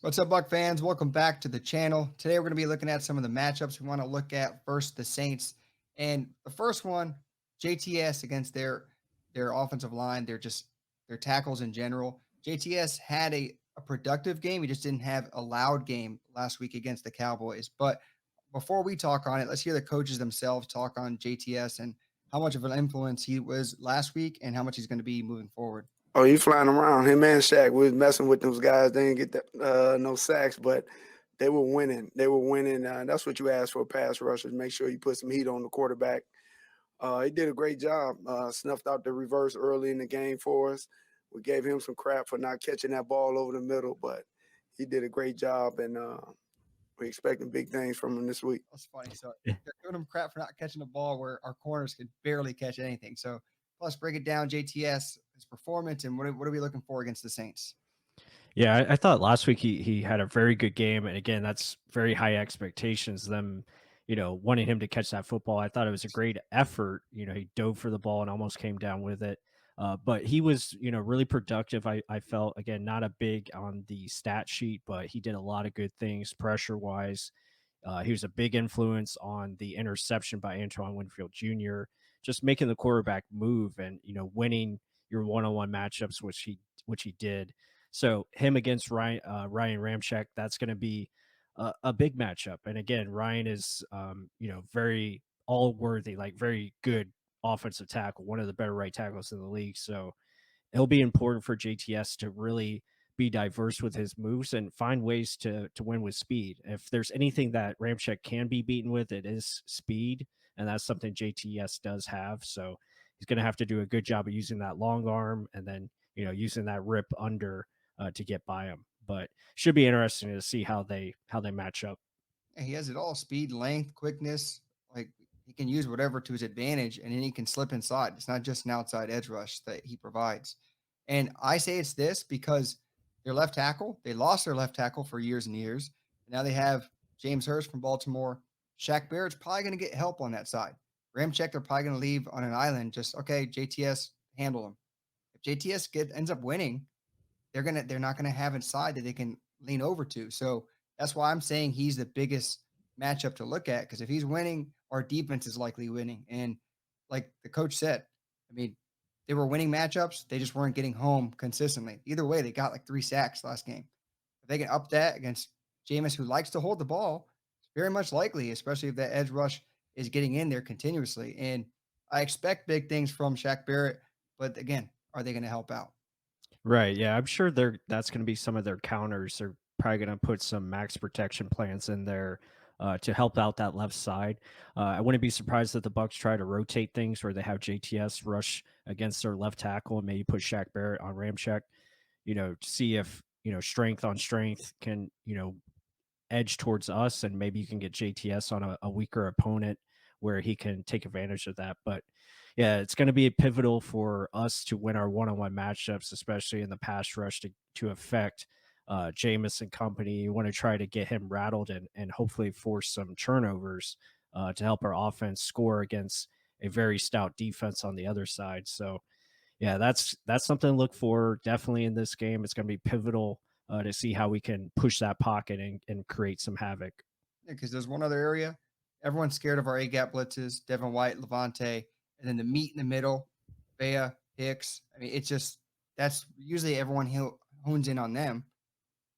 What's up, Buck fans? Welcome back to the channel. Today we're going to be looking at some of the matchups we want to look at. First, the Saints, and the first one, JTS against their offensive line. Their tackles in general. JTS had a productive game. He just didn't have a loud game last week against the Cowboys. But before we talk on it, let's hear the coaches themselves talk on JTS and how much of an influence he was last week and how much he's going to be moving forward. Oh, he flying around. Him and Shaq. We was messing with those guys. They didn't get no sacks, but they were winning. They were winning. That's what you ask for pass rushers. Make sure you put some heat on the quarterback. He did a great job. Snuffed out the reverse early in the game for us. We gave him some crap for not catching that ball over the middle, but he did a great job, and we're expecting big things from him this week. That's funny. So they're giving him crap for not catching the ball where our corners could barely catch anything. So let's break it down. JTS, his performance, and what are we looking for against the Saints? Yeah, I thought last week he had a very good game, and again, that's very high expectations. Them, wanting him to catch that football. I thought it was a great effort. He dove for the ball and almost came down with it. But he was, really productive. I felt again not a big on the stat sheet, but he did a lot of good things pressure wise. He was a big influence on the interception by Antoine Winfield Jr. Just making the quarterback move and winning your one-on-one matchups, which he did. So him against Ryan Ramczyk, that's going to be a big matchup. And again, Ryan is very all worthy, like very good offensive tackle, one of the better right tackles in the league. So it'll be important for JTS to really be diverse with his moves and find ways to win with speed. If there's anything that Ramczyk can be beaten with, it is speed, and that's something JTS does have. So he's going to have to do a good job of using that long arm and then using that rip under to get by him. But should be interesting to see how they match up. And he has it all: speed, length, quickness. Like he can use whatever to his advantage, and then he can slip inside. It's not just an outside edge rush that he provides. And I say it's this because their left tackle, they lost their left tackle for years and years. And now they have James Hurst from Baltimore. Shaq Barrett's probably going to get help on that side. Ramczyk, they're probably going to leave on an island. Just okay, JTS handle him. If JTS ends up winning, they're not gonna have a side that they can lean over to. So that's why I'm saying he's the biggest matchup to look at because if he's winning, our defense is likely winning. And like the coach said, I mean, they were winning matchups, they just weren't getting home consistently. Either way, they got like 3 sacks last game. If they can up that against Jameis, who likes to hold the ball, it's very much likely, especially if that edge rush is getting in there continuously. And I expect big things from Shaq Barrett, but again, are they going to help out? Right. Yeah, I'm sure that's going to be some of their counters. They're probably going to put some max protection plans in there to help out that left side. I wouldn't be surprised if the Bucks try to rotate things where they have JTS rush against their left tackle and maybe put Shaq Barrett on Ramczyk. To see if strength on strength can edge towards us, and maybe you can get JTS on a weaker opponent where he can take advantage of that. But yeah, it's going to be pivotal for us to win our one-on-one matchups, especially in the pass rush to affect Jameis and company. You want to try to get him rattled and hopefully force some turnovers to help our offense score against a very stout defense on the other side. So yeah, that's something to look for definitely in this game. It's going to be pivotal to see how we can push that pocket and create some havoc. Because there's one other area. Everyone's scared of our A gap blitzes, Devin White, Levante, and then the meat in the middle, Bea, Hicks. I mean, it's just that's usually everyone hones in on them.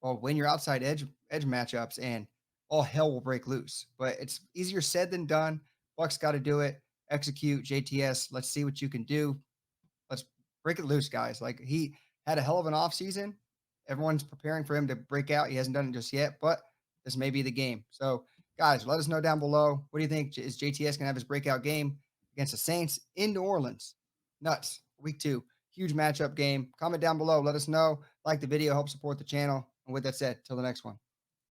Well, when you're outside edge matchups and all hell will break loose. But it's easier said than done. Bucks got to do it. Execute JTS. Let's see what you can do. Let's break it loose, guys. Like he had a hell of an offseason. Everyone's preparing for him to break out. He hasn't done it just yet, but this may be the game. So, guys, let us know down below. What do you think? Is JTS going to have his breakout game against the Saints in New Orleans? Nuts. Week 2. Huge matchup game. Comment down below. Let us know. Like the video. Help support the channel. And with that said, till the next one.